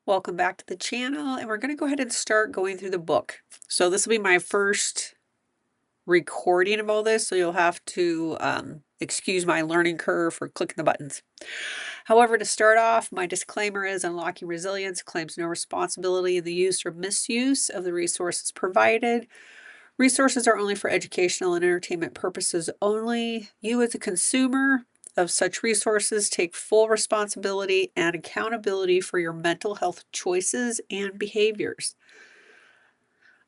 Welcome back to the channel, and we're going to go ahead and start going through the book. So this will be my first recording of all this, so you'll have to excuse my learning curve for clicking the buttons. However, to start off, my disclaimer is Unlocking Resilience claims no responsibility in the use or misuse of the resources provided. Resources are only for educational and entertainment purposes only. You as a consumer of such resources take full responsibility and accountability for your mental health choices and behaviors.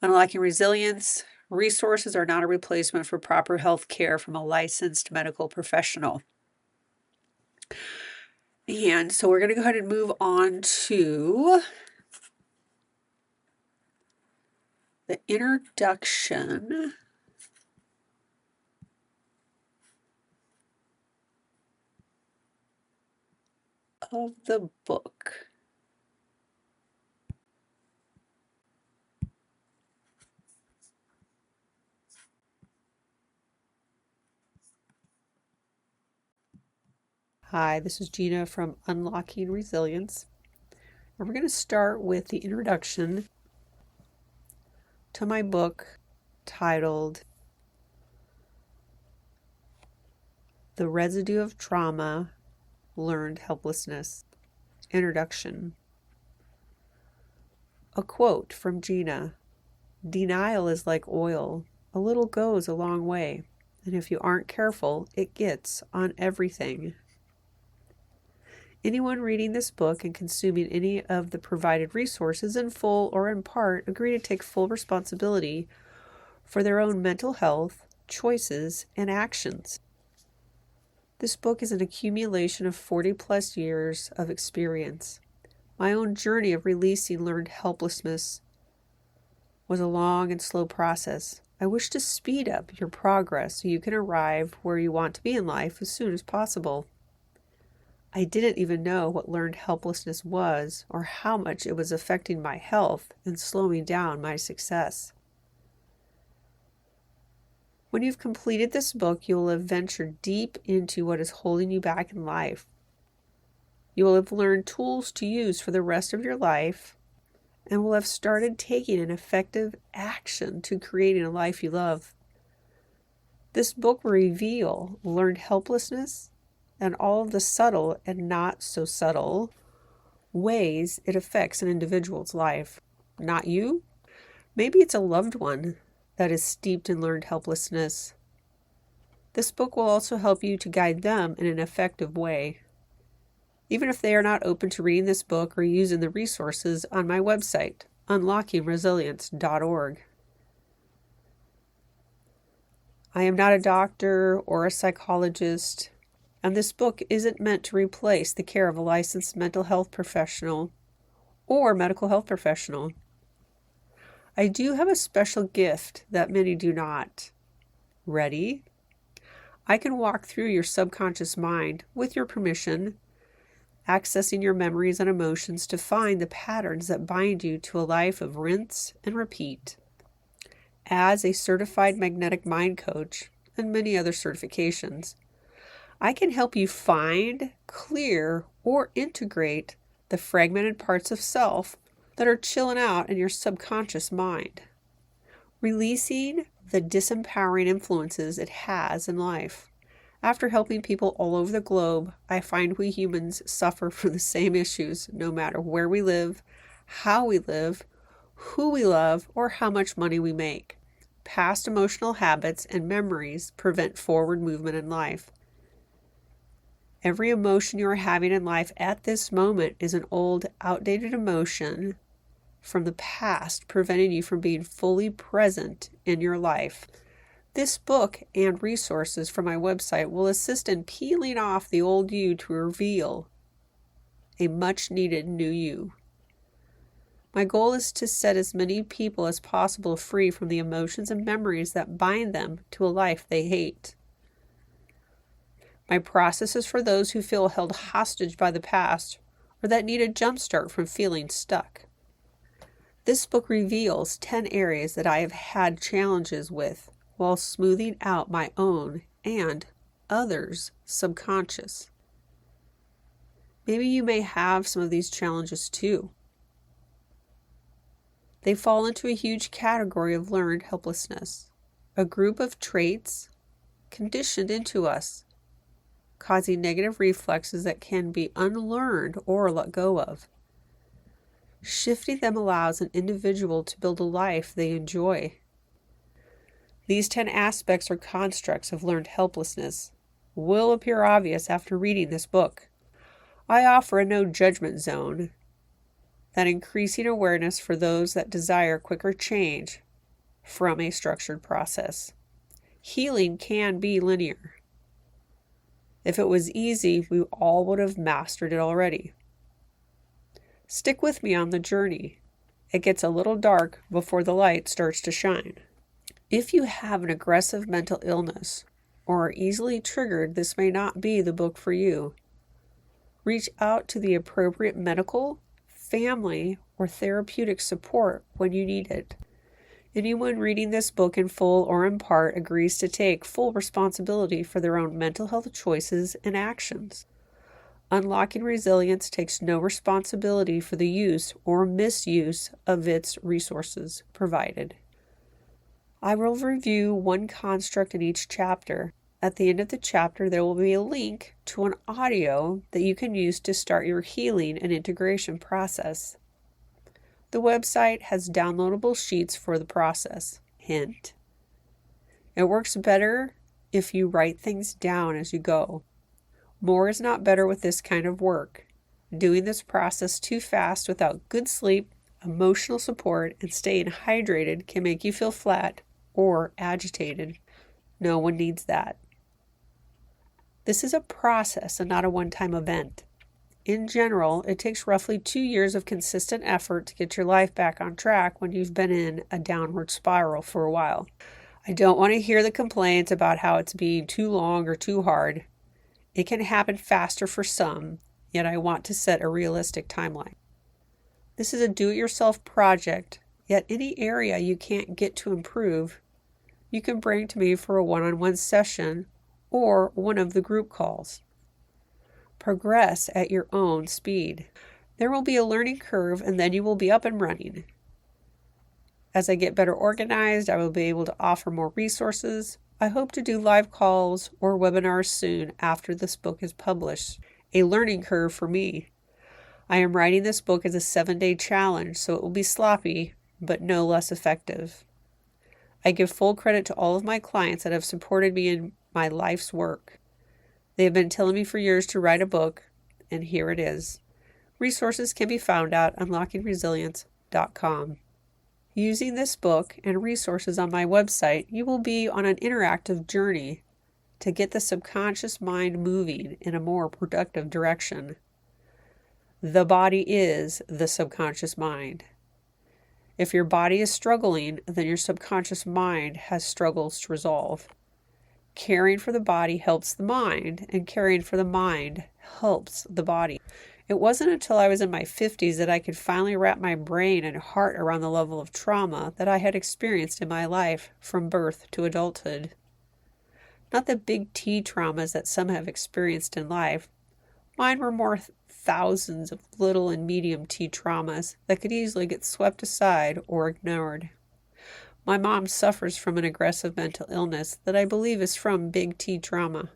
Unlocking Resilience, resources are not a replacement for proper health care from a licensed medical professional. And so we're going to go ahead and move on to the introduction of the book. Hi, this is Gina from Unlocking Resilience. And we're going to start with the introduction to my book titled The Residue of Trauma, Learned Helplessness. Introduction. A quote from Gina: "Denial is like oil. A little goes a long way, and if you aren't careful, it gets on everything." Anyone reading this book and consuming any of the provided resources in full or in part agree to take full responsibility for their own mental health, choices, and actions. This book is an accumulation of 40 plus years of experience. My own journey of releasing learned helplessness was a long and slow process. I wish to speed up your progress so you can arrive where you want to be in life as soon as possible. I didn't even know what learned helplessness was or how much it was affecting my health and slowing down my success. When you've completed this book, you will have ventured deep into what is holding you back in life. You will have learned tools to use for the rest of your life and will have started taking an effective action to creating a life you love. This book will reveal learned helplessness and all of the subtle and not so subtle ways it affects an individual's life. Not you. Maybe it's a loved one that is steeped in learned helplessness. This book will also help you to guide them in an effective way, even if they are not open to reading this book or using the resources on my website, unlockingresilience.org. I am not a doctor or a psychologist, and this book isn't meant to replace the care of a licensed mental health professional or medical health professional. I do have a special gift that many do not. Ready? I can walk through your subconscious mind with your permission, accessing your memories and emotions to find the patterns that bind you to a life of rinse and repeat. As a certified magnetic mind coach and many other certifications, I can help you find, clear, or integrate the fragmented parts of self that are chilling out in your subconscious mind, releasing the disempowering influences it has in life. After helping people all over the globe, I find we humans suffer from the same issues no matter where we live, how we live, who we love, or how much money we make. Past emotional habits and memories prevent forward movement in life. Every emotion you are having in life at this moment is an old, outdated emotion from the past, preventing you from being fully present in your life. This book and resources from my website will assist in peeling off the old you to reveal a much-needed new you. My goal is to set as many people as possible free from the emotions and memories that bind them to a life they hate. My process is for those who feel held hostage by the past or that need a jumpstart from feeling stuck. This book reveals 10 areas that I have had challenges with while smoothing out my own and others' subconscious. Maybe you may have some of these challenges too. They fall into a huge category of learned helplessness, a group of traits conditioned into us, causing negative reflexes that can be unlearned or let go of. Shifting them allows an individual to build a life they enjoy. These 10 aspects or constructs of learned helplessness will appear obvious after reading this book. I offer a no judgment zone, that increasing awareness for those that desire quicker change from a structured process. Healing can be linear. If it was easy, we all would have mastered it already. Stick with me on the journey. It gets a little dark before the light starts to shine. If you have an aggressive mental illness or are easily triggered, this may not be the book for you. Reach out to the appropriate medical, family, or therapeutic support when you need it. Anyone reading this book in full or in part agrees to take full responsibility for their own mental health choices and actions. Unlocking Resilience takes no responsibility for the use or misuse of its resources provided. I will review one construct in each chapter. At the end of the chapter, there will be a link to an audio that you can use to start your healing and integration process. The website has downloadable sheets for the process. Hint: it works better if you write things down as you go. More is not better with this kind of work. Doing this process too fast without good sleep, emotional support, and staying hydrated can make you feel flat or agitated. No one needs that. This is a process and not a one-time event. In general, it takes roughly 2 years of consistent effort to get your life back on track when you've been in a downward spiral for a while. I don't want to hear the complaints about how it's being too long or too hard. It can happen faster for some, yet I want to set a realistic timeline. This is a do-it-yourself project, yet any area you can't get to improve, you can bring to me for a one-on-one session or one of the group calls. Progress at your own speed. There will be a learning curve and then you will be up and running. As I get better organized, I will be able to offer more resources. I hope to do live calls or webinars soon after this book is published. A learning curve for me. I am writing this book as a 7-day challenge, so it will be sloppy, but no less effective. I give full credit to all of my clients that have supported me in my life's work. They have been telling me for years to write a book, and here it is. Resources can be found at unlockingresilience.com. Using this book and resources on my website, you will be on an interactive journey to get the subconscious mind moving in a more productive direction. The body is the subconscious mind. If your body is struggling, then your subconscious mind has struggles to resolve. Caring for the body helps the mind, and caring for the mind helps the body. It wasn't until I was in my 50s that I could finally wrap my brain and heart around the level of trauma that I had experienced in my life from birth to adulthood. Not the big T traumas that some have experienced in life. Mine were more thousands of little and medium T traumas that could easily get swept aside or ignored. My mom suffers from an aggressive mental illness that I believe is from big T trauma.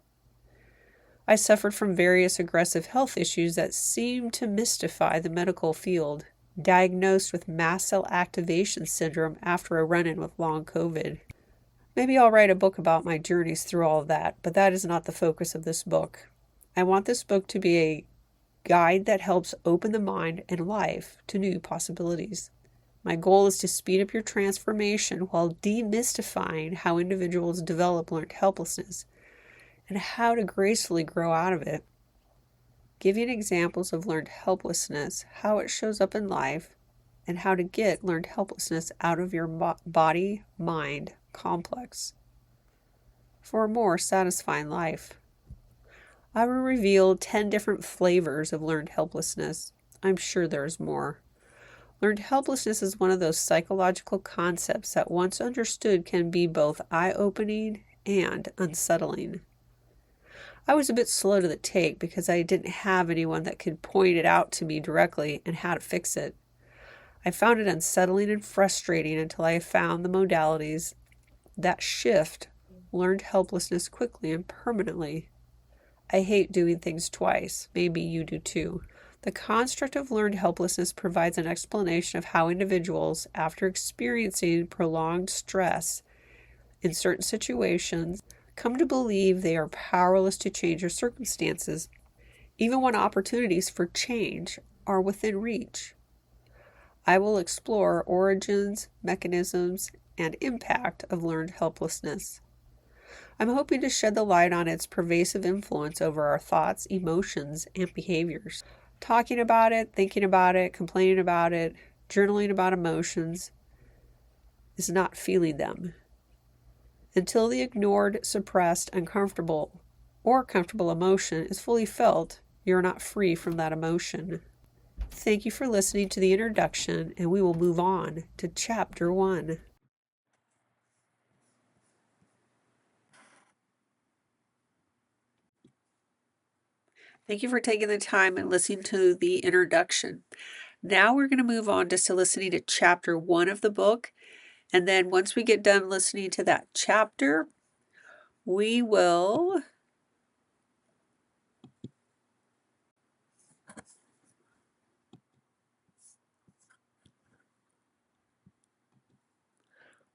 I suffered from various aggressive health issues that seemed to mystify the medical field, diagnosed with mast cell activation syndrome after a run-in with long COVID. Maybe I'll write a book about my journeys through all of that, but that is not the focus of this book. I want this book to be a guide that helps open the mind and life to new possibilities. My goal is to speed up your transformation while demystifying how individuals develop learned helplessness and how to gracefully grow out of it. Giving examples of learned helplessness, how it shows up in life, and how to get learned helplessness out of your body-mind complex for a more satisfying life. I will reveal 10 different flavors of learned helplessness. I'm sure there's more. Learned helplessness is one of those psychological concepts that once understood can be both eye-opening and unsettling. I was a bit slow to the take because I didn't have anyone that could point it out to me directly and how to fix it. I found it unsettling and frustrating until I found the modalities that shift learned helplessness quickly and permanently. I hate doing things twice. Maybe you do too. The construct of learned helplessness provides an explanation of how individuals, after experiencing prolonged stress in certain situations, come to believe they are powerless to change their circumstances, even when opportunities for change are within reach. I will explore origins, mechanisms, and impact of learned helplessness. I'm hoping to shed the light on its pervasive influence over our thoughts, emotions, and behaviors. Talking about it, thinking about it, complaining about it, journaling about emotions is not feeling them. Until the ignored, suppressed, uncomfortable, or comfortable emotion is fully felt, you're not free from that emotion. Thank you for listening to the introduction, and we will move on to Chapter 1. Thank you for taking the time and listening to the introduction. Now we're going to move on to listening to Chapter 1 of the book. And then once we get done listening to that chapter, we will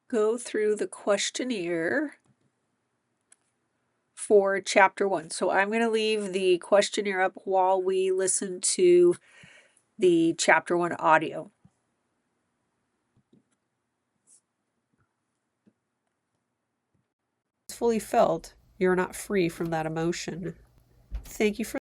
go through the questionnaire for Chapter 1. So I'm going to leave the questionnaire up while we listen to the Chapter 1 audio. It's fully felt, you're not free from that emotion. Thank you for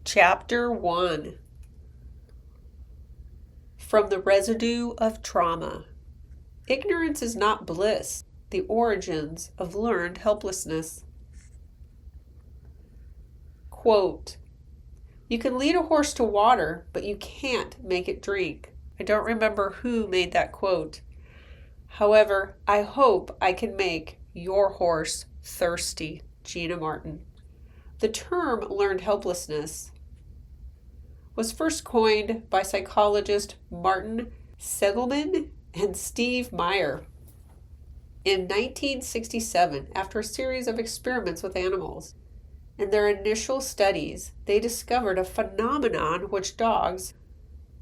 Chapter 1. From the Residue of Trauma. Ignorance is not bliss. The origins of learned helplessness. Quote, "You can lead a horse to water, but you can't make it drink." I don't remember who made that quote. However, I hope I can make your horse thirsty. Gina Martin. The term learned helplessness was first coined by psychologist Martin Seligman and Steve Meyer in 1967 after a series of experiments with animals. In their initial studies, they discovered a phenomenon which dogs,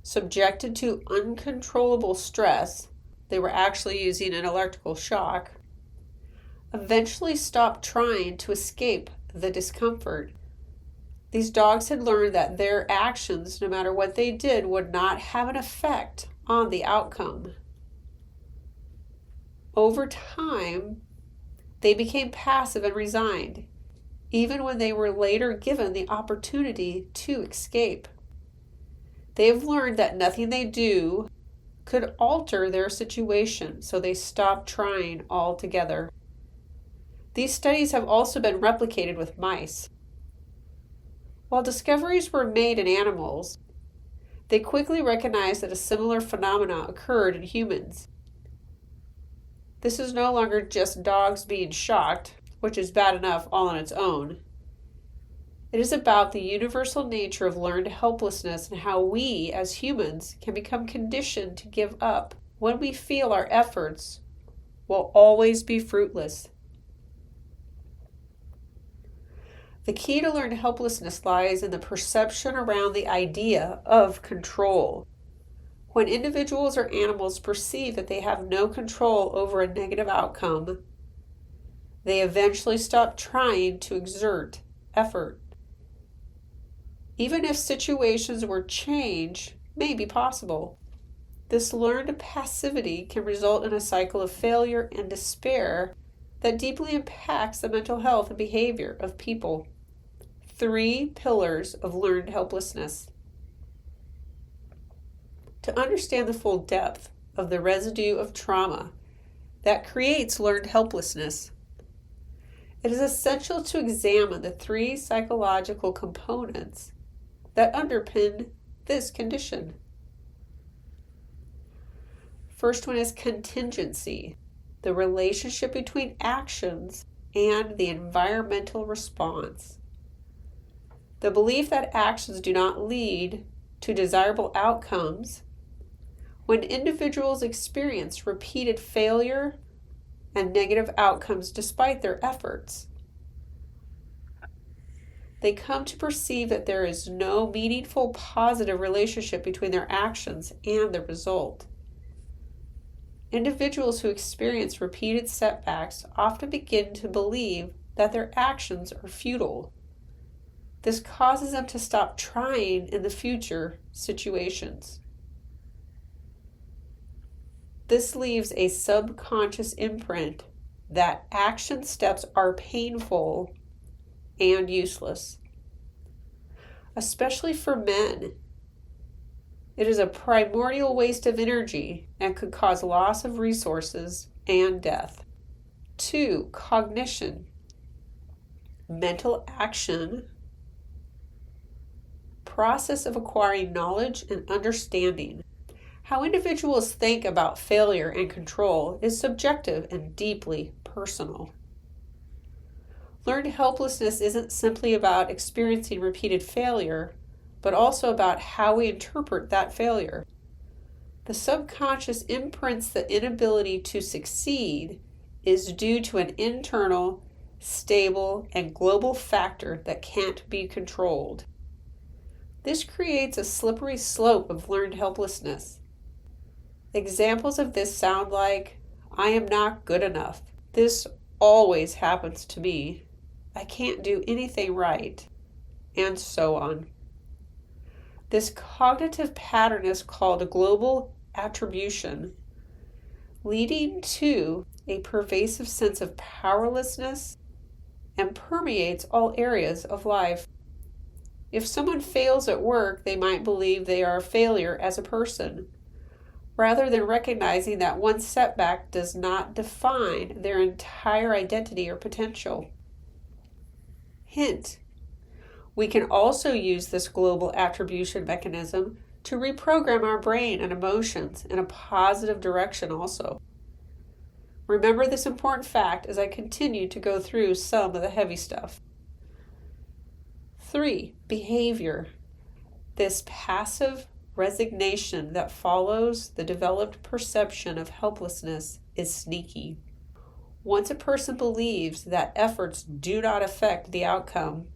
subjected to uncontrollable stress, they were actually using an electrical shock, eventually stopped trying to escape the discomfort. These dogs had learned that their actions, no matter what they did, would not have an effect on the outcome. Over time, they became passive and resigned, even when they were later given the opportunity to escape. They have learned that nothing they do could alter their situation, so they stopped trying altogether. These studies have also been replicated with mice. While discoveries were made in animals, they quickly recognized that a similar phenomenon occurred in humans. This is no longer just dogs being shocked, which is bad enough all on its own. It is about the universal nature of learned helplessness and how we, as humans, can become conditioned to give up when we feel our efforts will always be fruitless. The key to learned helplessness lies in the perception around the idea of control. When individuals or animals perceive that they have no control over a negative outcome, they eventually stop trying to exert effort. Even if situations where change may be possible, this learned passivity can result in a cycle of failure and despair that deeply impacts the mental health and behavior of people. 3 pillars of learned helplessness. To understand the full depth of the residue of trauma that creates learned helplessness, it is essential to examine the 3 psychological components that underpin this condition. First one is contingency. the relationship between actions and the environmental response. The belief that actions do not lead to desirable outcomes. When individuals experience repeated failure and negative outcomes despite their efforts, they come to perceive that there is no meaningful positive relationship between their actions and the result. Individuals who experience repeated setbacks often begin to believe that their actions are futile. This causes them to stop trying in the future situations. This leaves a subconscious imprint that action steps are painful and useless. Especially for men, it is a primordial waste of energy and could cause loss of resources and death. 2. Cognition. Mental action. Process of acquiring knowledge and understanding. How individuals think about failure and control is subjective and deeply personal. Learned helplessness isn't simply about experiencing repeated failure, but also about how we interpret that failure. The subconscious imprints the inability to succeed is due to an internal, stable, and global factor that can't be controlled. This creates a slippery slope of learned helplessness. Examples of this sound like, I am not good enough. This always happens to me. I can't do anything right. And so on. This cognitive pattern is called a global attribution, leading to a pervasive sense of powerlessness and permeates all areas of life. If someone fails at work, they might believe they are a failure as a person, rather than recognizing that one setback does not define their entire identity or potential. Hint: we can also use this global attribution mechanism to reprogram our brain and emotions in a positive direction also. Remember this important fact as I continue to go through some of the heavy stuff. 3. Behavior. This passive resignation that follows the developed perception of helplessness is sneaky. Once a person believes that efforts do not affect the outcome,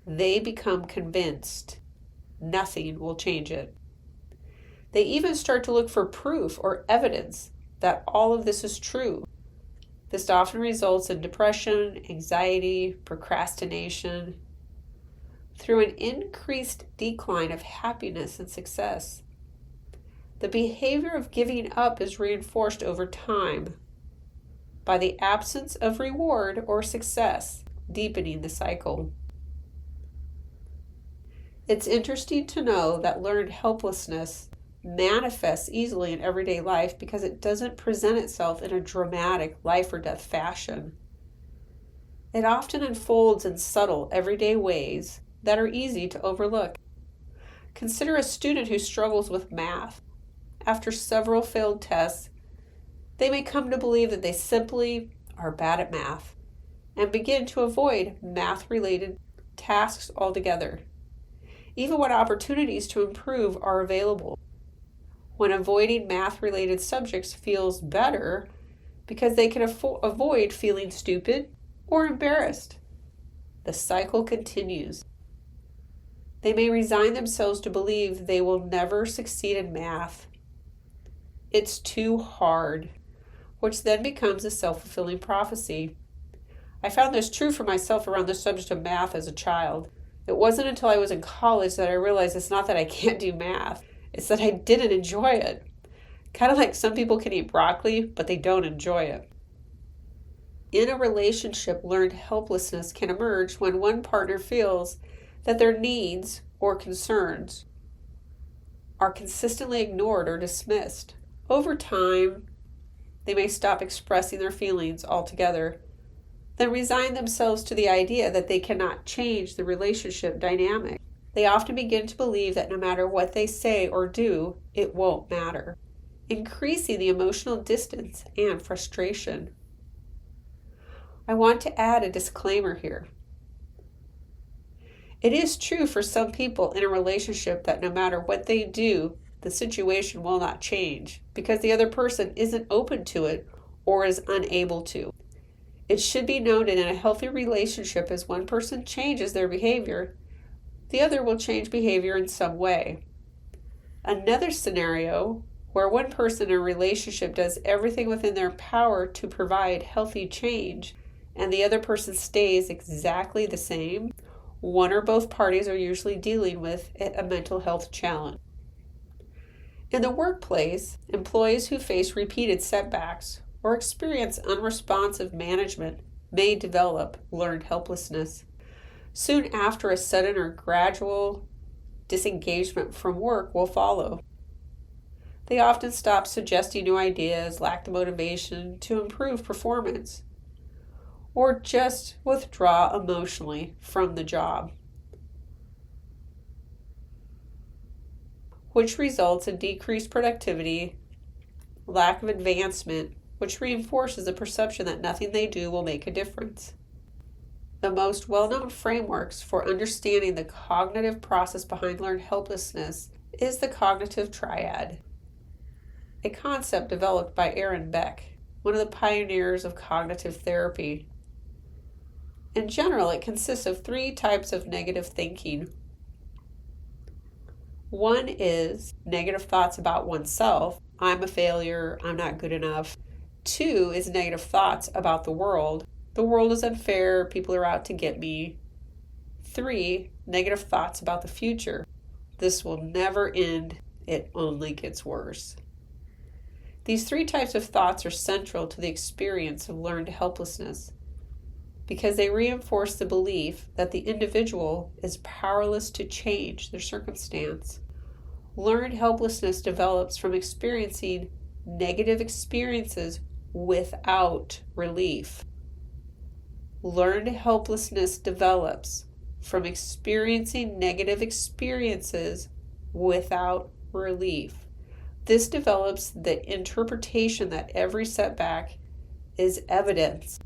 they become convinced nothing will change it. They even start to look for proof or evidence that all of this is true. This often results in depression, anxiety, procrastination, through an increased decline of happiness and success. The behavior of giving up is reinforced over time by the absence of reward or success, deepening the cycle. It's interesting to know that learned helplessness manifests easily in everyday life because it doesn't present itself in a dramatic life or death fashion. It often unfolds in subtle, everyday ways that are easy to overlook. Consider a student who struggles with math. After several failed tests, they may come to believe that they simply are bad at math and begin to avoid math-related tasks altogether, even when opportunities to improve are available. When avoiding math-related subjects feels better because they can avoid feeling stupid or embarrassed, the cycle continues. They may resign themselves to believe they will never succeed in math. It's too hard, which then becomes a self-fulfilling prophecy. I found this true for myself around the subject of math as a child. It wasn't until I was in college that I realized it's not that I can't do math, it's that I didn't enjoy it. Kind of like some people can eat broccoli, but they don't enjoy it. In a relationship, learned helplessness can emerge when one partner feels that their needs or concerns are consistently ignored or dismissed. Over time, they may stop expressing their feelings altogether, then resign themselves to the idea that they cannot change the relationship dynamic. They often begin to believe that no matter what they say or do, it won't matter. increasing the emotional distance and frustration. I want to add a disclaimer here. It is true for some people in a relationship that no matter what they do, the situation will not change because the other person isn't open to it or is unable to. It should be noted in a healthy relationship, as one person changes their behavior, the other will change behavior in some way. Another scenario where one person in a relationship does everything within their power to provide healthy change and the other person stays exactly the same, one or both parties are usually dealing with a mental health challenge. In the workplace, employees who face repeated setbacks or experience unresponsive management may develop learned helplessness. Soon after, a sudden or gradual disengagement from work will follow. They often stop suggesting new ideas, lack the motivation to improve performance, or just withdraw emotionally from the job, which results in decreased productivity, lack of advancement, which reinforces the perception that nothing they do will make a difference. The most well-known frameworks for understanding the cognitive process behind learned helplessness is the cognitive triad, a concept developed by Aaron Beck, one of the pioneers of cognitive therapy. In general, it consists of 3 types of negative thinking. One is negative thoughts about oneself. I'm a failure. I'm not good enough. 2 is negative thoughts about the world. The world is unfair. People are out to get me. 3, negative thoughts about the future. This will never end. It only gets worse. These 3 types of thoughts are central to the experience of learned helplessness because they reinforce the belief that the individual is powerless to change their circumstance. Learned helplessness develops from experiencing negative experiences without relief. Learned helplessness develops from experiencing negative experiences without relief. This develops the interpretation that every setback is evidence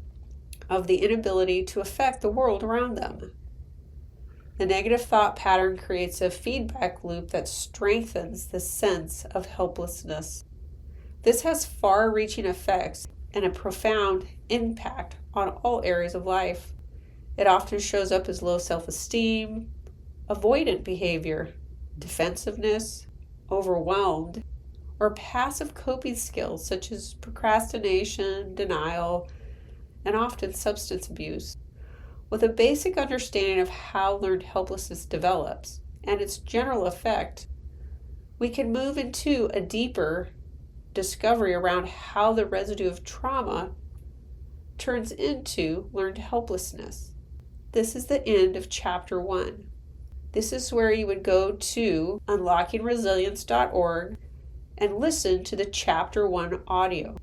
of the inability to affect the world around them. The negative thought pattern creates a feedback loop that strengthens the sense of helplessness. This has far-reaching effects and a profound impact on all areas of life. It often shows up as low self-esteem, avoidant behavior, defensiveness, overwhelmed, or passive coping skills such as procrastination, denial, and often substance abuse. With a basic understanding of how learned helplessness develops and its general effect, we can move into a deeper discovery around how the residue of trauma turns into learned helplessness. This is the end of chapter 1. This is where you would go to unlockingresilience.org and listen to the chapter 1 audio.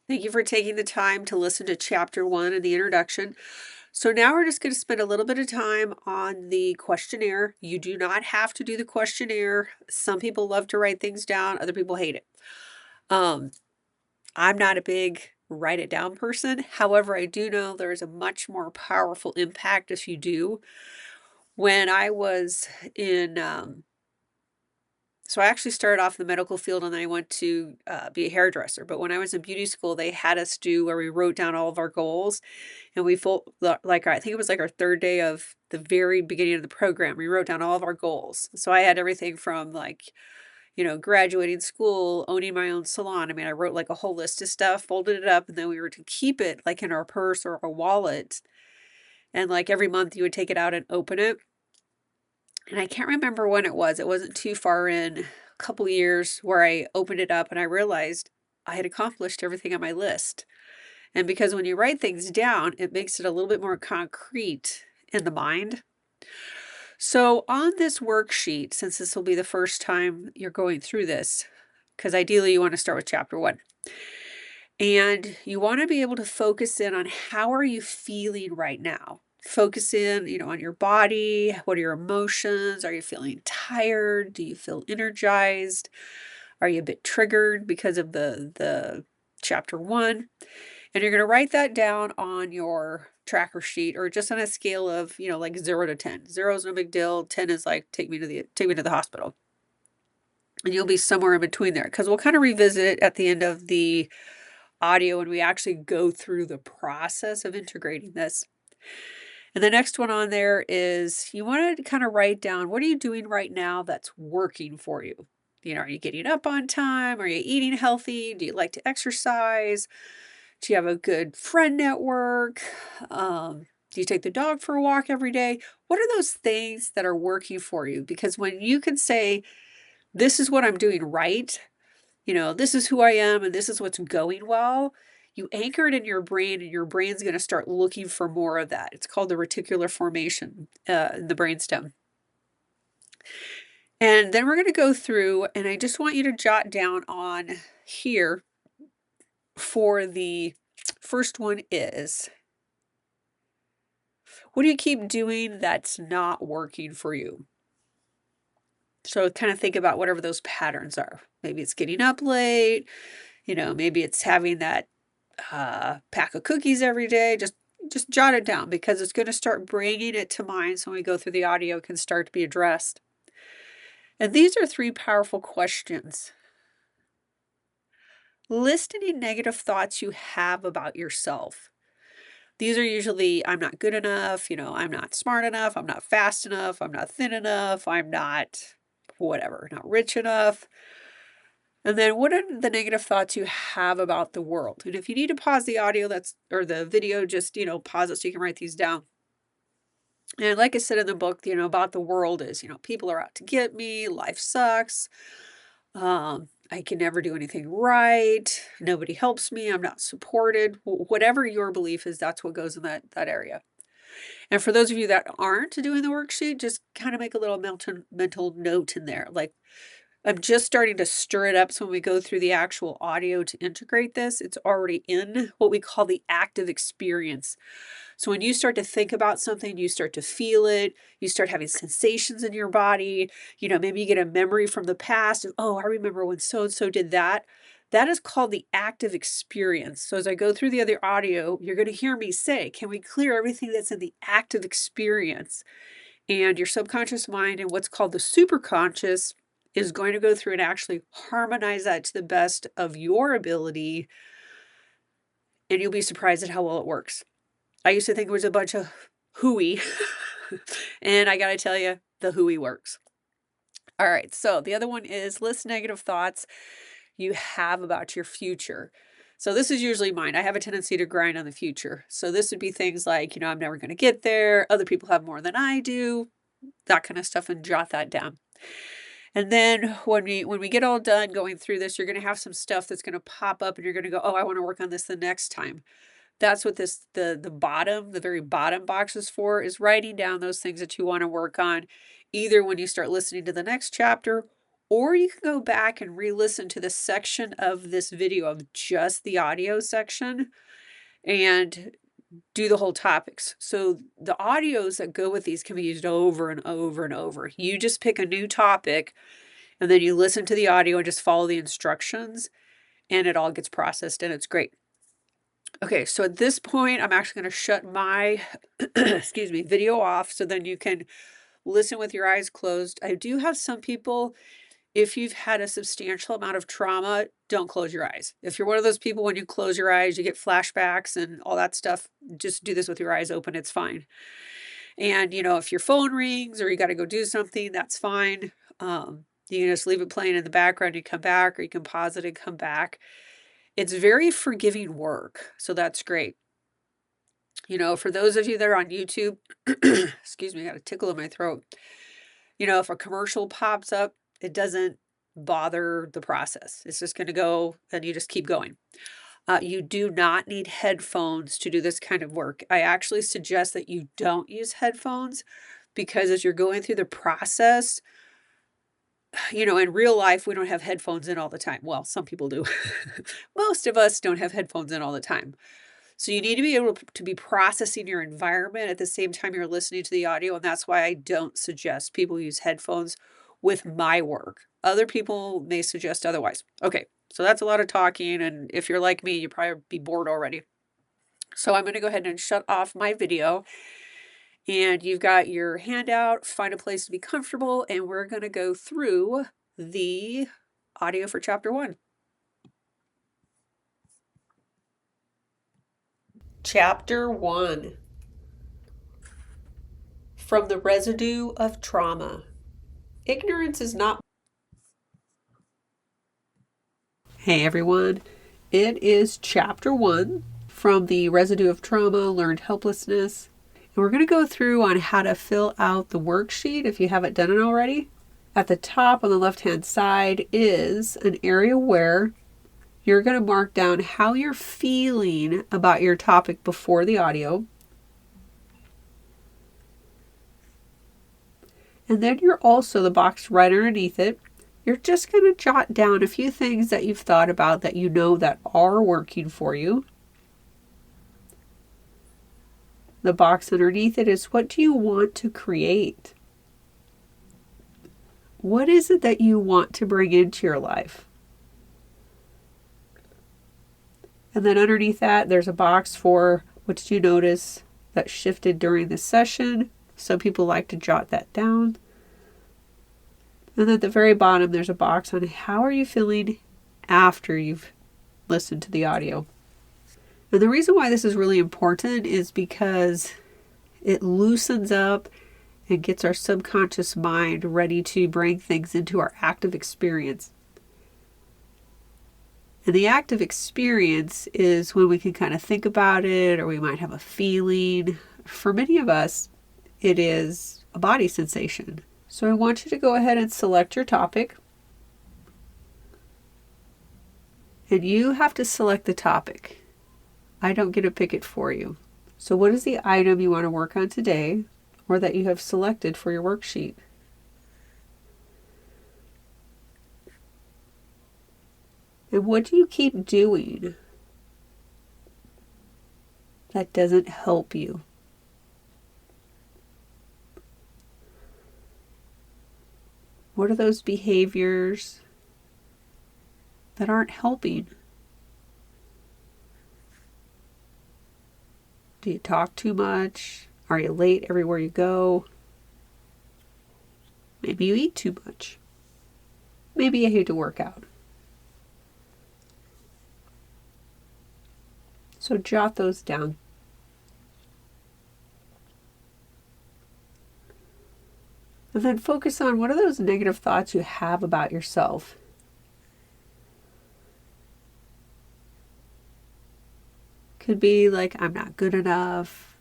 Thank you for taking the time to listen to chapter 1 and the introduction. So now we're just going to spend a little bit of time on the questionnaire. You do not have to do the questionnaire. Some people love to write things down. Other people hate it. I'm not a big write it down person. However, I do know there's a much more powerful impact if you do. When I was in So I actually started off in the medical field and then I went to be a hairdresser. But when I was in beauty school, they had us do where we wrote down all of our goals. And I think it was like our 3rd day of the very beginning of the program. We wrote down all of our goals. So I had everything from graduating school, owning my own salon. I mean, I wrote like a whole list of stuff, folded it up, and then we were to keep it like in our purse or our wallet. And like every month you would take it out and open it. And I can't remember when it was. It wasn't too far in, a couple years, where I opened it up and I realized I had accomplished everything on my list. And because when you write things down, it makes it a little bit more concrete in the mind. So on this worksheet, since this will be the first time you're going through this, because ideally you want to start with chapter 1. And you want to be able to focus in on how are you feeling right now. Focus in, on your body. What are your emotions? Are you feeling tired? Do you feel energized? Are you a bit triggered because of the chapter 1? And you're going to write that down on your tracker sheet, or just on a scale of, like 0 to 10. 0 is no big deal. 10 is like, take me to the hospital. And you'll be somewhere in between there, because we'll kind of revisit it at the end of the audio and we actually go through the process of integrating this. And the next one on there is, you want to kind of write down, what are you doing right now that's working for you? Are you getting up on time? Are you eating healthy? Do you like to exercise? Do you have a good friend network? Do you take the dog for a walk every day? What are those things that are working for you? Because when you can say, this is what I'm doing right, this is who I am and this is what's going well, you anchor it in your brain, and your brain's going to start looking for more of that. It's called the reticular formation in the brainstem. And then we're going to go through, and I just want you to jot down on here for the first one is, what do you keep doing that's not working for you? So kind of think about whatever those patterns are. Maybe it's getting up late, maybe it's having that pack of cookies every day. Just jot it down, because it's going to start bringing it to mind. So when we go through the audio, it can start to be addressed. And these are 3 powerful questions. List any negative thoughts you have about yourself. These are usually, I'm not good enough, I'm not smart enough, I'm not fast enough, I'm not thin enough, I'm not whatever, not rich enough. And then, what are the negative thoughts you have about the world? And if you need to pause the audio, or the video, just, pause it so you can write these down. And like I said in the book, about the world is, people are out to get me, life sucks. I can never do anything right. Nobody helps me. I'm not supported. Whatever your belief is, that's what goes in that area. And for those of you that aren't doing the worksheet, just kind of make a little mental note in there. Like, I'm just starting to stir it up. So when we go through the actual audio to integrate this, it's already in what we call the active experience. So when you start to think about something, you start to feel it, you start having sensations in your body, maybe you get a memory from the past of, oh, I remember when so-and-so did that. That is called the active experience. So as I go through the other audio, you're going to hear me say, can we clear everything that's in the active experience? And your subconscious mind and what's called the superconscious is going to go through and actually harmonize that to the best of your ability. And you'll be surprised at how well it works. I used to think it was a bunch of hooey. And I got to tell you, the hooey works. All right. So the other one is, list negative thoughts you have about your future. So this is usually mine. I have a tendency to grind on the future. So this would be things like, I'm never going to get there. Other people have more than I do. That kind of stuff, and jot that down. And then when we get all done going through this, you're going to have some stuff that's going to pop up and you're going to go, oh, I want to work on this the next time. That's what the very bottom box is for, is writing down those things that you want to work on, either when you start listening to the next chapter, or you can go back and re-listen to the section of this video of just the audio section and do the whole topics. So the audios that go with these can be used over and over and over. You just pick a new topic and then you listen to the audio and just follow the instructions, and it all gets processed, and it's great. Okay, so at this point, I'm actually going to shut my video off, so then you can listen with your eyes closed. I do have some people, if you've had a substantial amount of trauma, don't close your eyes. If you're one of those people, when you close your eyes, you get flashbacks and all that stuff, just do this with your eyes open. It's fine. And, if your phone rings or you got to go do something, that's fine. You can just leave it playing in the background. You come back, or you can pause it and come back. It's very forgiving work. So that's great. For those of you that are on YouTube, excuse me, I got a tickle in my throat. If a commercial pops up, it doesn't bother the process. It's just going to go, and you just keep going. You do not need headphones to do this kind of work. I actually suggest that you don't use headphones, because as you're going through the process, in real life, we don't have headphones in all the time. Well, some people do. Most of us don't have headphones in all the time. So you need to be able to be processing your environment at the same time you're listening to the audio, and that's why I don't suggest people use headphones with my work. Other people may suggest otherwise. Okay, so that's a lot of talking, and if you're like me, you probably be bored already. So I'm going to go ahead and shut off my video, and you've got your handout. Find a place to be comfortable, and we're going to go through the audio for chapter 1. Chapter 1. From the Residue of Trauma. Ignorance is not... Hey everyone, it is chapter 1 from the Residue of Trauma, Learned Helplessness. And we're going to go through on how to fill out the worksheet if you haven't done it already. At the top on the left-hand side is an area where you're going to mark down how you're feeling about your topic before the audio. And then you're also, the box right underneath it, you're just going to jot down a few things that you've thought about that you know that are working for you. The box underneath it is, what do you want to create? What is it that you want to bring into your life? And then underneath that, there's a box for what did you notice that shifted during the session. Some people like to jot that down. And then at the very bottom, there's a box on how are you feeling after you've listened to the audio. And the reason why this is really important is because it loosens up and gets our subconscious mind ready to bring things into our active experience. And the active experience is when we can kind of think about it, or we might have a feeling. For many of us, it is a body sensation. So I want you to go ahead and select your topic. And you have to select the topic. I don't get to pick it for you. So what is the item you want to work on today, or that you have selected for your worksheet? And what do you keep doing that doesn't help you? What are those behaviors that aren't helping? Do you talk too much? Are you late everywhere you go? Maybe you eat too much. Maybe you hate to work out. So jot those down. And then focus on what are those negative thoughts you have about yourself. Could be like, I'm not good enough,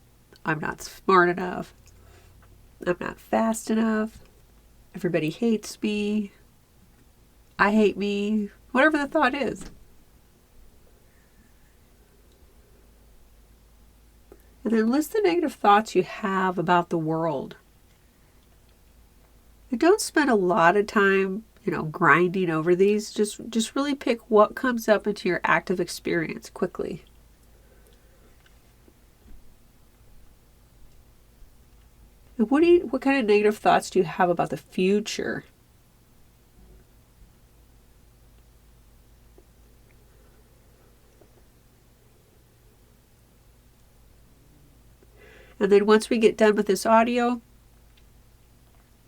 I'm not smart enough, I'm not fast enough, everybody hates me, I hate me, whatever the thought is. And then list the negative thoughts you have about the world. And don't spend a lot of time, grinding over these. Just really pick what comes up into your active experience quickly. And what kind of negative thoughts do you have about the future? And then once we get done with this audio,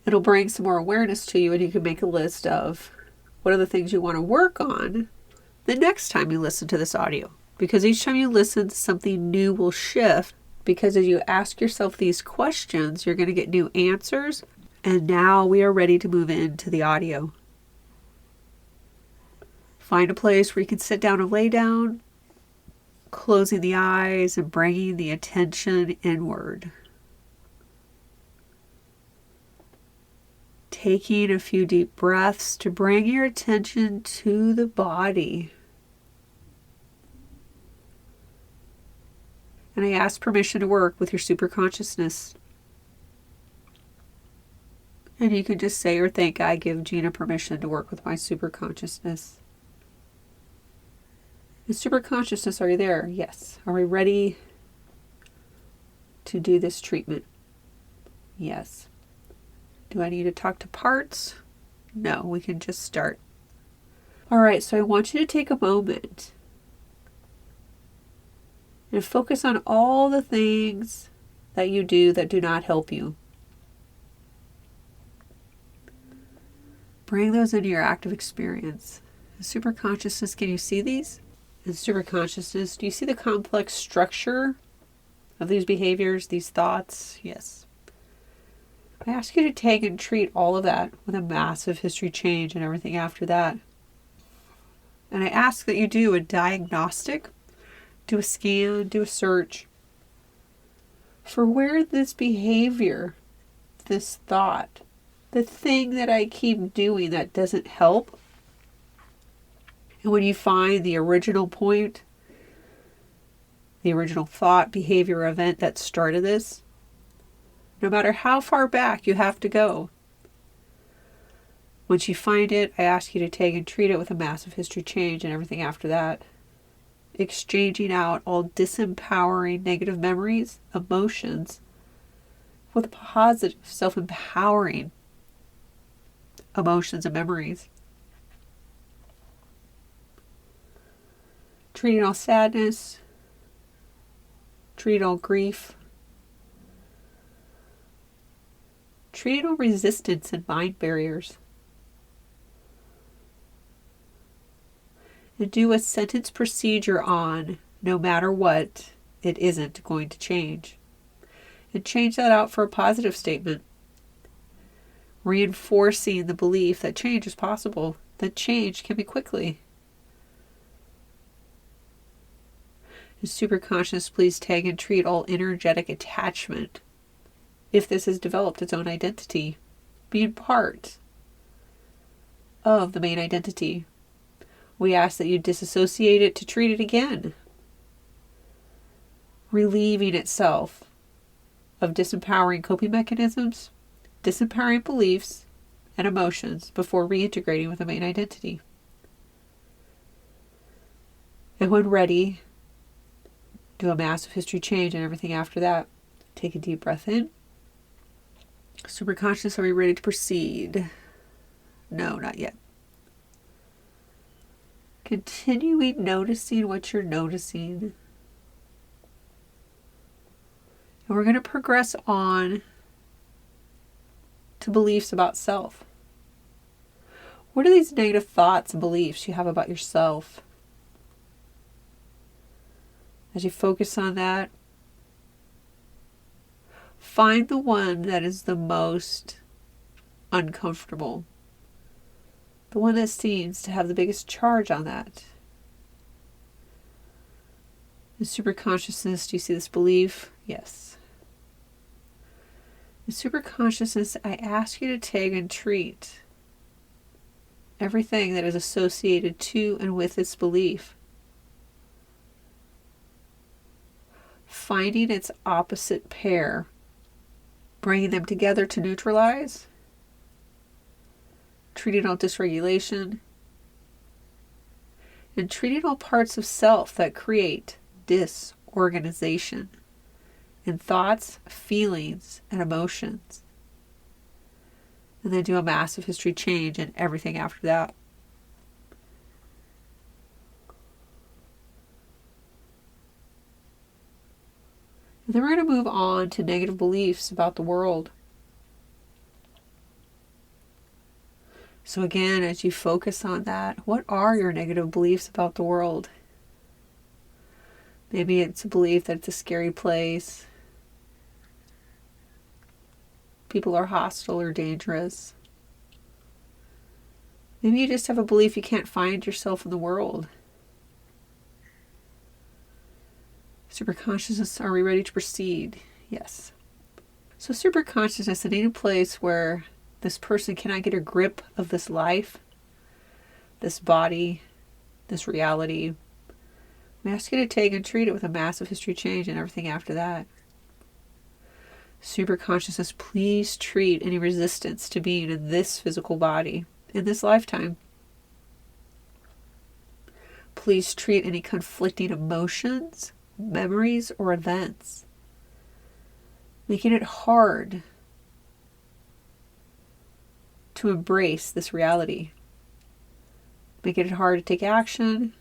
it'll bring some more awareness to you, and you can make a list of what are the things you want to work on the next time you listen to this audio. Because each time you listen, something new will shift. Because as you ask yourself these questions, you're going to get new answers. And now we are ready to move into the audio. Find a place where you can sit down and lay down, closing the eyes and bringing the attention inward. Taking a few deep breaths to bring your attention to the body. And I ask permission to work with your superconsciousness. And you can just say or think, I give Gina permission to work with my superconsciousness. The superconsciousness, are you there? Yes. Are we ready to do this treatment? Yes. Do I need to talk to parts? No, we can just start. All right, so I want you to take a moment and focus on all the things that you do that do not help you. Bring those into your active experience. The superconsciousness, can you see these? In superconsciousness, do you see the complex structure of these behaviors, these thoughts? Yes. I ask you to take and treat all of that with a massive history change and everything after that. And I ask that you do a diagnostic, do a scan, do a search for where this behavior, this thought, the thing that I keep doing that doesn't help. And when you find the original point, the original thought, behavior, event that started this, no matter how far back you have to go, once you find it, I ask you to take and treat it with a massive history change and everything after that. Exchanging out all disempowering negative memories, emotions, with positive, self-empowering emotions and memories. Treating all sadness, treating all grief, treating all resistance and mind barriers. And do a sentence procedure on, no matter what, it isn't going to change. And change that out for a positive statement. Reinforcing the belief that change is possible, that change can be quickly. And superconscious, please tag and treat all energetic attachment, if this has developed its own identity, being part of the main identity. We ask that you disassociate it to treat it again, relieving itself of disempowering coping mechanisms, disempowering beliefs, and emotions before reintegrating with the main identity. And when ready, do a massive history change and everything after that. Take a deep breath in. Superconscious, are we ready to proceed? No, not yet. Continuing noticing what you're noticing. And we're going to progress on to beliefs about self. What are these negative thoughts and beliefs you have about yourself? As you focus on that, find the one that is the most uncomfortable. The one that seems to have the biggest charge on that. In superconsciousness, do you see this belief? Yes. In superconsciousness, I ask you to take and treat everything that is associated to and with this belief. Finding its opposite pair, bringing them together to neutralize, treating all dysregulation, and treating all parts of self that create disorganization in thoughts, feelings, and emotions. And then do a massive history change and everything after that. And then we're going to move on to negative beliefs about the world. So again, as you focus on that, what are your negative beliefs about the world? Maybe it's a belief that it's a scary place. People are hostile or dangerous. Maybe you just have a belief you can't find yourself in the world. Superconsciousness, are we ready to proceed? Yes. So superconsciousness, in any place where this person cannot get a grip of this life, this body, this reality, we ask you to take and treat it with a massive history change and everything after that. Superconsciousness, please treat any resistance to being in this physical body, in this lifetime. Please treat any conflicting emotions, memories, or events, making it hard to embrace this reality, making it hard to take action,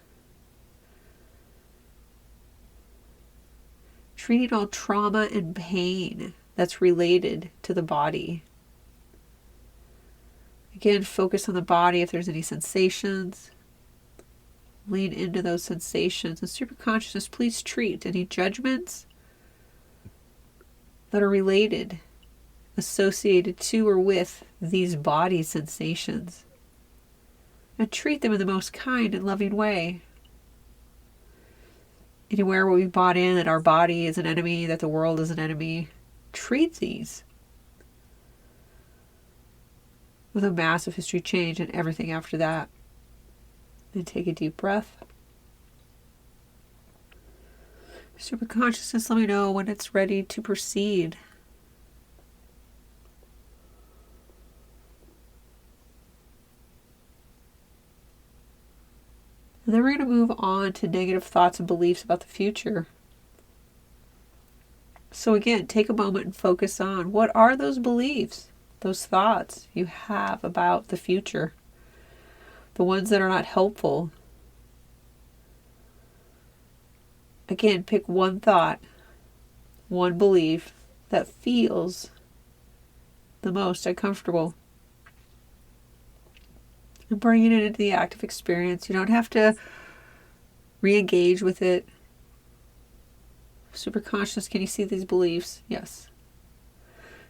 treating all trauma and pain that's related to the body. Again, focus on the body if there's any sensations. Lean into those sensations. And superconsciousness, please treat any judgments that are related, associated to or with these body sensations. And treat them in the most kind and loving way. Anywhere where we bought in that our body is an enemy, that the world is an enemy, treat these with a massive history change and everything after that. And take a deep breath. Superconsciousness, let me know when it's ready to proceed. And then we're going to move on to negative thoughts and beliefs about the future. So again, take a moment and focus on what are those beliefs, those thoughts you have about the future. The ones that are not helpful. Again, pick one thought, one belief that feels the most uncomfortable. And bringing it into the active experience. You don't have to re-engage with it. Superconscious, can you see these beliefs? Yes.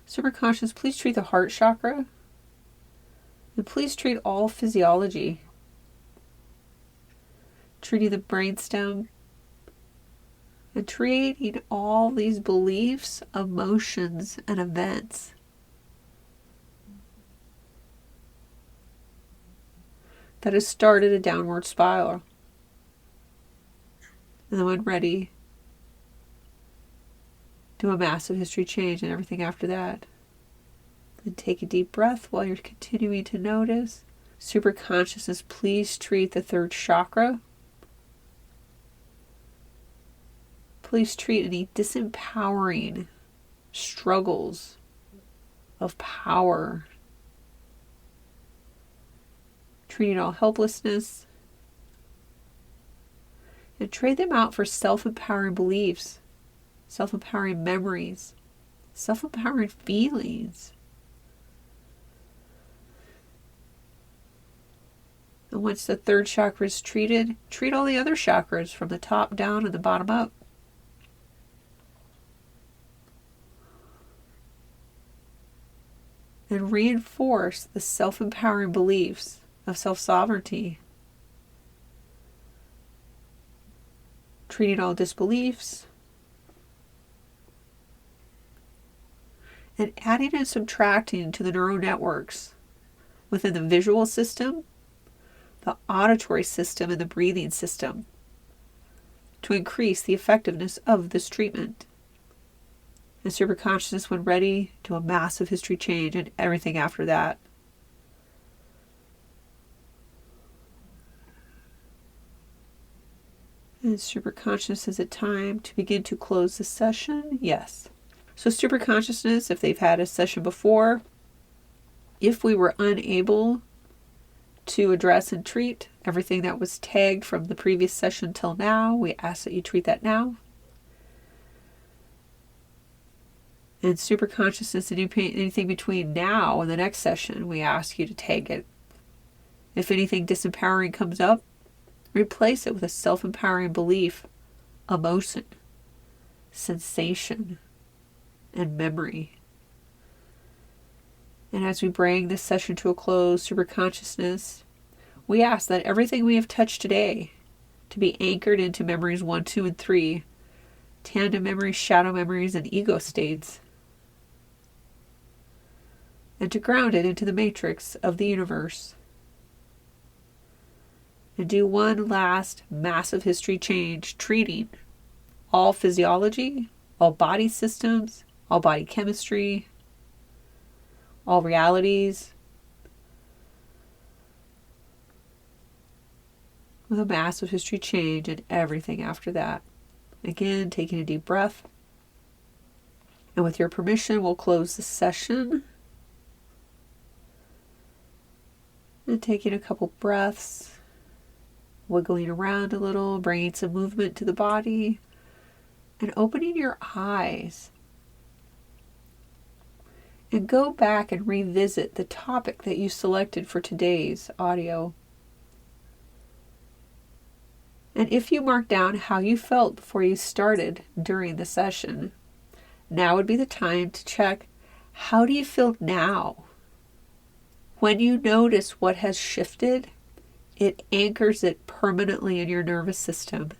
Superconscious, please treat the heart chakra. And please treat all physiology. Treating the brainstem. And treating all these beliefs, emotions, and events. That has started a downward spiral. And then when ready, do a massive history change and everything after that. And take a deep breath while you're continuing to notice. Superconsciousness, please treat the third chakra. Please treat any disempowering struggles of power. Treating all helplessness. And trade them out for self-empowering beliefs, self-empowering memories, self-empowering feelings. And once the third chakra is treated, treat all the other chakras from the top down and the bottom up. And reinforce the self-empowering beliefs of self-sovereignty. Treating all disbeliefs. And adding and subtracting to the neural networks within the visual system, the auditory system, and the breathing system to increase the effectiveness of this treatment. And superconsciousness, when ready, do a massive history change and everything after that. And superconsciousness, is it time to begin to close the session? Yes. So superconsciousness, if they've had a session before, if we were unable to address and treat everything that was tagged from the previous session till now, we ask that you treat that now. And superconsciousness, and anything between now and the next session, we ask you to tag it. If anything disempowering comes up, replace it with a self-empowering belief, emotion, sensation, and memory. And as we bring this session to a close, superconsciousness, we ask that everything we have touched today to be anchored into memories 1, 2, and 3, tandem memories, shadow memories, and ego states, and to ground it into the matrix of the universe. And do one last massive history change, treating all physiology, all body systems, all body chemistry, all realities, with a massive history change and everything after that. Again, taking a deep breath. And with your permission, we'll close the session. And taking a couple breaths, wiggling around a little, bringing some movement to the body, and opening your eyes. And go back and revisit the topic that you selected for today's audio. And if you mark down how you felt before you started during the session, now would be the time to check, how do you feel now? When you notice what has shifted, it anchors it permanently in your nervous system.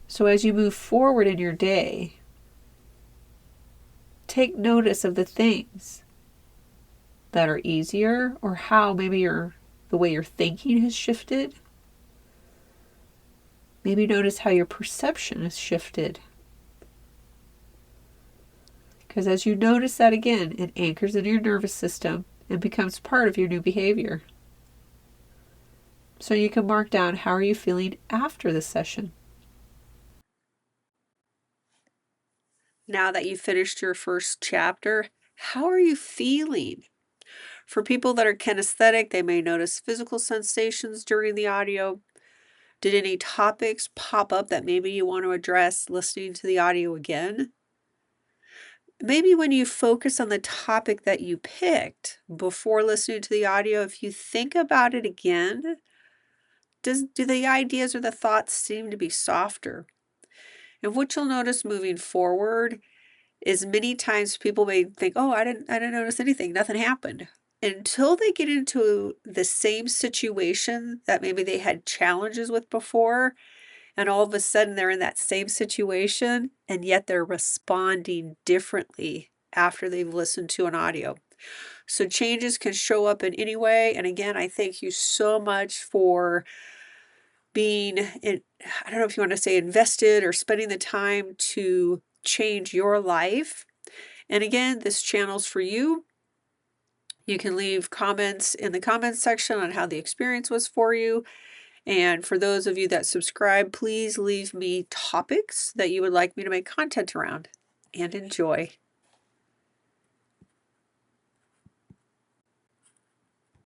So as you move forward in your day, take notice of the things that are easier, or how maybe the way your thinking has shifted. Maybe notice how your perception has shifted. Because as you notice that again, it anchors in your nervous system and becomes part of your new behavior. So you can mark down, how are you feeling after the session? Now that you've finished your first chapter, how are you feeling? For people that are kinesthetic, they may notice physical sensations during the audio. Did any topics pop up that maybe you want to address listening to the audio again? Maybe when you focus on the topic that you picked before listening to the audio, if you think about it again, do the ideas or the thoughts seem to be softer? And what you'll notice moving forward is many times people may think, oh, I didn't notice anything, nothing happened. Until they get into the same situation that maybe they had challenges with before, and all of a sudden they're in that same situation, and yet they're responding differently after they've listened to an audio. So changes can show up in any way. And again, I thank you so much for being, I don't know if you want to say invested, or spending the time to change your life. And again, this channel's for you. You can leave comments in the comments section on how the experience was for you. And for those of you that subscribe, please leave me topics that you would like me to make content around. And enjoy.